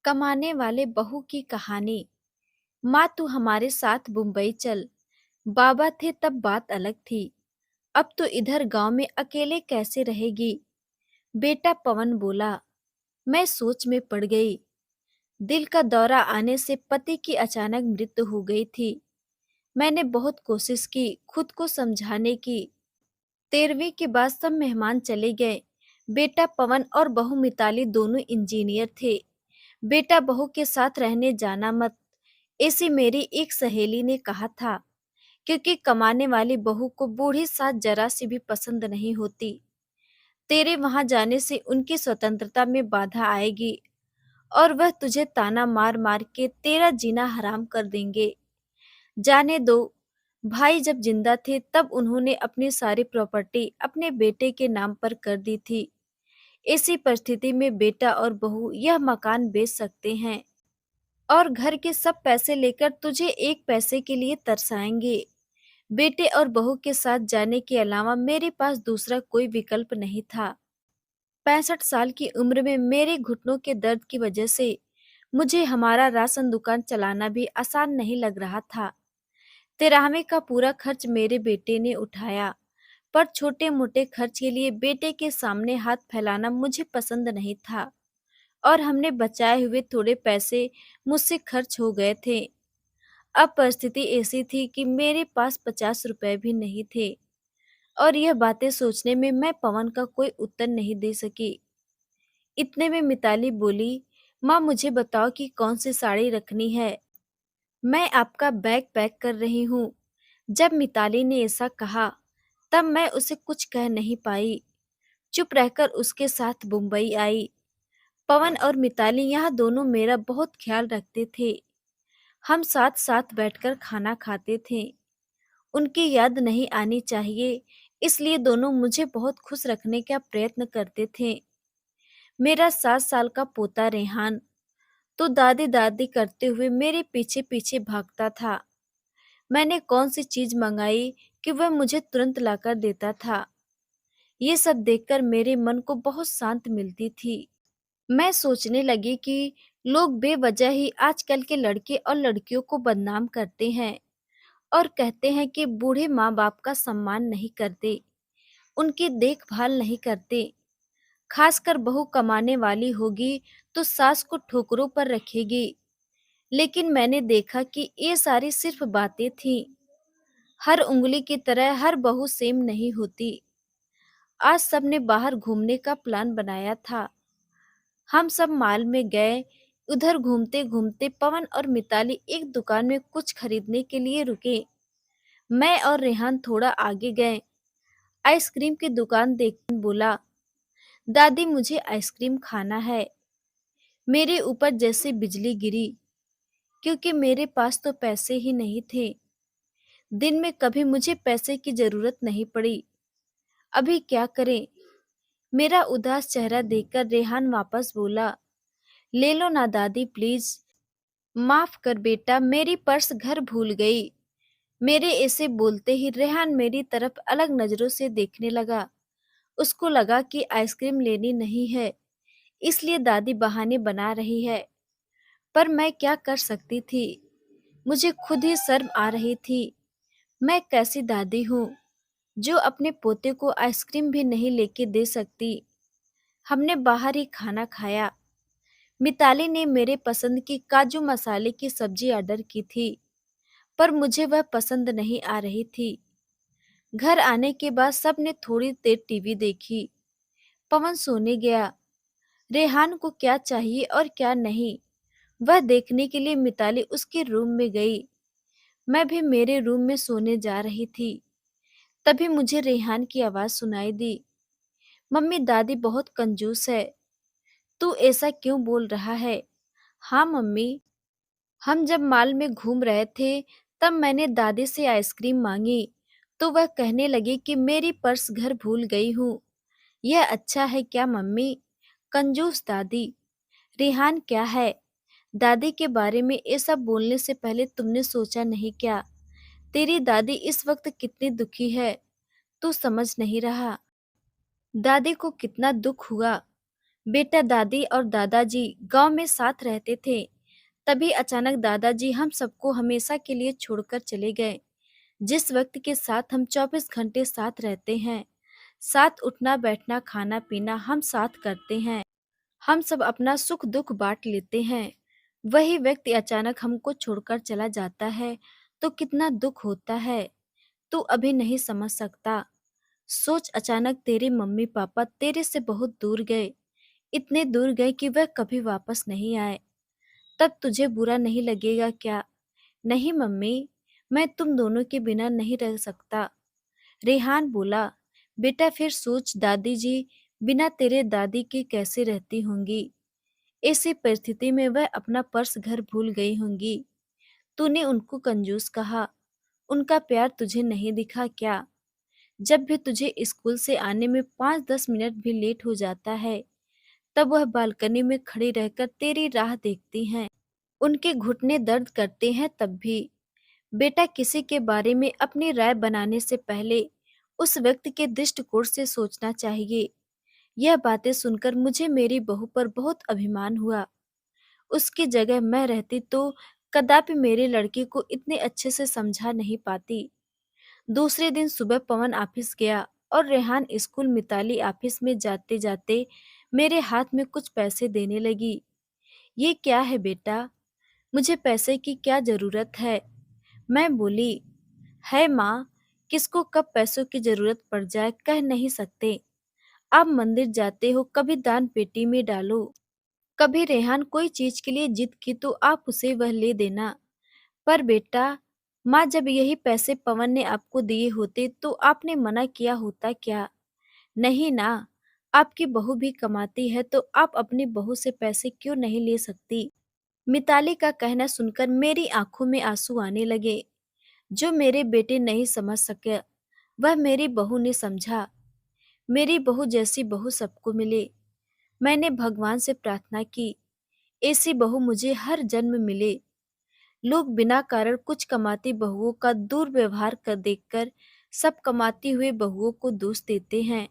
कमाने वाले बहू की कहानी। माँ तू हमारे साथ मुंबई चल। बाबा थे तब बात अलग थी। अब तो इधर गांव में अकेले कैसे रहेगी। बेटा पवन बोला। मैं सोच में पड़ गई। दिल का दौरा आने से पति की अचानक मृत्यु हो गई थी। मैंने बहुत कोशिश की खुद को समझाने की। 13वीं के बाद सब मेहमान चले गए। बेटा पवन और बहू मिताली दोनों इंजीनियर थे। बेटा बहू के साथ रहने जाना मत, ऐसी मेरी एक सहेली ने कहा था, क्योंकि कमाने वाली बहू को बूढ़ी सास जरा सी भी पसंद नहीं होती। तेरे वहां जाने से उनकी स्वतंत्रता में बाधा आएगी और वह तुझे ताना मार मार के तेरा जीना हराम कर देंगे। जाने दो। भाई जब जिंदा थे तब उन्होंने अपनी सारी प्रॉपर्टी अपने बेटे के नाम पर कर दी थी। ऐसी परिस्थिति में बेटा और बहू यह मकान बेच सकते हैं और घर के सब पैसे लेकर तुझे एक पैसे के लिए तरसाएंगे। बेटे और बहू के साथ जाने के अलावा मेरे पास दूसरा कोई विकल्प नहीं था। 65 साल की उम्र में मेरे घुटनों के दर्द की वजह से मुझे हमारा राशन दुकान चलाना भी आसान नहीं लग रहा था। 13वीं का पूरा खर्च मेरे बेटे ने उठाया, पर छोटे मोटे खर्च के लिए बेटे के सामने हाथ फैलाना मुझे पसंद नहीं था और हमने बचाए हुए थोड़े पैसे मुझसे खर्च हो गए थे। अब परिस्थिति ऐसी थी कि मेरे पास 50 रुपए भी नहीं थे और यह बातें सोचने में मैं पवन का कोई उत्तर नहीं दे सकी। इतने में मिताली बोली, माँ मुझे बताओ कि कौन सी साड़ी रखनी है। मैं आपका बैग पैक कर रही हूँ। जब मिताली ने ऐसा कहा तब मैं उसे कुछ कह नहीं पाई। चुप रहकर उसके साथ मुंबई आई। पवन और मिताली यहाँ दोनों मेरा बहुत ख्याल रखते थे। हम साथ साथ बैठकर खाना खाते थे। उनकी याद नहीं आनी चाहिए, इसलिए दोनों मुझे बहुत खुश रखने का प्रयत्न करते थे। मेरा 7 साल का पोता रेहान तो दादी दादी करते हुए मेरे पीछे पीछे भागता था। मैंने कौन सी चीज मंगाई कि वह मुझे तुरंत लाकर देता था। ये सब देखकर मेरे मन को बहुत शांति मिलती थी। मैं सोचने लगी कि लोग बेवजह ही आजकल के लड़के और लड़कियों को बदनाम करते हैं और कहते हैं कि बूढ़े माँ बाप का सम्मान नहीं करते, उनकी देखभाल नहीं करते। खासकर बहू कमाने वाली होगी तो सास को ठोकरों पर रखेगी। लेकिन मैंने देखा कि ये सारी सिर्फ बातें थीं। हर उंगली की तरह हर बहू सेम नहीं होती। आज सबने बाहर घूमने का प्लान बनाया था। हम सब मॉल में गए। उधर घूमते घूमते पवन और मिताली एक दुकान में कुछ खरीदने के लिए रुके। मैं और रेहान थोड़ा आगे गए। आइसक्रीम की दुकान देखकर बोला, दादी मुझे आइसक्रीम खाना है। मेरे ऊपर जैसे बिजली गिरी, क्योंकि मेरे पास तो पैसे ही नहीं थे। दिन में कभी मुझे पैसे की जरूरत नहीं पड़ी। अभी क्या करें। मेरा उदास चेहरा देखकर रेहान वापस बोला, ले लो ना दादी प्लीज। माफ कर बेटा, मेरी पर्स घर भूल गई। मेरे ऐसे बोलते ही रेहान मेरी तरफ अलग नजरों से देखने लगा। उसको लगा कि आइसक्रीम लेनी नहीं है, इसलिए दादी बहाने बना रही है। पर मैं क्या कर सकती थी। मुझे खुद ही शर्म आ रही थी। मैं कैसी दादी हूँ जो अपने पोते को आइसक्रीम भी नहीं लेके दे सकती। हमने बाहर ही खाना खाया। मिताली ने मेरे पसंद की काजू मसाले की सब्जी ऑर्डर की थी, पर मुझे वह पसंद नहीं आ रही थी। घर आने के बाद सबने थोड़ी देर टीवी देखी। पवन सोने गया। रेहान को क्या चाहिए और क्या नहीं, वह देखने के लिए मिताली उसके रूम में गई। मैं भी मेरे रूम में सोने जा रही थी। तभी मुझे रेहान की आवाज सुनाई दी, मम्मी दादी बहुत कंजूस है। तू ऐसा क्यों बोल रहा है। हाँ मम्मी, हम जब मॉल में घूम रहे थे तब मैंने दादी से आइसक्रीम मांगी तो वह कहने लगी कि मेरी पर्स घर भूल गई हूँ। यह अच्छा है क्या मम्मी। कंजूस दादी। रेहान क्या है। दादी के बारे में ये सब बोलने से पहले तुमने सोचा नहीं क्या, तेरी दादी इस वक्त कितनी दुखी है। तू समझ नहीं रहा। दादी को कितना दुख हुआ। बेटा, दादी और दादाजी गांव में साथ रहते थे। तभी अचानक दादाजी हम सबको हमेशा के लिए छोड़कर चले गए। जिस व्यक्ति के साथ हम 24 घंटे साथ रहते हैं, साथ उठना बैठना खाना पीना हम साथ करते हैं, हम सब अपना सुख दुख बांट लेते हैं, वही व्यक्ति अचानक हमको छोड़कर चला जाता है तो कितना दुख होता है। तू अभी नहीं समझ सकता। सोच, अचानक तेरे मम्मी पापा तेरे से बहुत दूर गए, इतने दूर गए कि वह कभी वापस नहीं आए। तब तुझे बुरा नहीं लगेगा क्या? नहीं मम्मी, मैं तुम दोनों के बिना नहीं रह सकता। रेहान बोला, बेटा फिर सोच, दादी जी बिना तेरे दादी के कैसे रहती होंगी। ऐसी परिस्थिति में वह अपना पर्स घर भूल गई होंगी। तूने उनको कंजूस कहा, उनका प्यार तुझे नहीं दिखा क्या? जब भी तुझे स्कूल से आने में 5-10 मिनट भी लेट हो जाता है, तब वह बालकनी में खड़ी रहकर तेरी राह देखती हैं। उनके घुटने दर्द करते हैं तब भी। बेटा, किसी के बारे में अपनी राय बनाने से पहले उस व्यक्ति के दृष्टिकोण से सोचना चाहिए। यह बातें सुनकर मुझे मेरी बहू पर बहुत अभिमान हुआ। उसकी जगह मैं रहती तो कदापि मेरे लड़के को इतने अच्छे से समझा नहीं पाती। दूसरे दिन सुबह पवन ऑफिस गया और रेहान स्कूल। मिताली ऑफिस में जाते जाते मेरे हाथ में कुछ पैसे देने लगी। ये क्या है बेटा? मुझे पैसे की क्या जरूरत है? मैं बोली, है माँ, किसको कब पैसों की जरूरत पड़ जाए कह नहीं सकते। आप मंदिर जाते हो, कभी दान पेटी में डालो। कभी रेहान कोई चीज के लिए जिद की तो आप उसे वह ले देना। पर बेटा, माँ, जब यही पैसे पवन ने आपको दिए होते तो आपने मना किया होता क्या? नहीं ना। आपकी बहू भी कमाती है तो आप अपनी बहू से पैसे क्यों नहीं ले सकती? मिताली का कहना सुनकर मेरी आंखों में आंसू आने लगे। जो मेरे बेटे नहीं समझ सके, वह मेरी बहू ने समझा। मेरी बहू जैसी बहू सबको मिले। मैंने भगवान से प्रार्थना की, ऐसी बहू मुझे हर जन्म मिले। लोग बिना कारण कुछ कमाती बहुओं का दुर्व्यवहार कर देखकर सब कमाती हुए बहुओं को दोष देते हैं।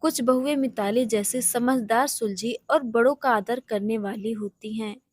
कुछ बहुएं मिताली जैसे समझदार, सुलझी और बड़ों का आदर करने वाली होती हैं।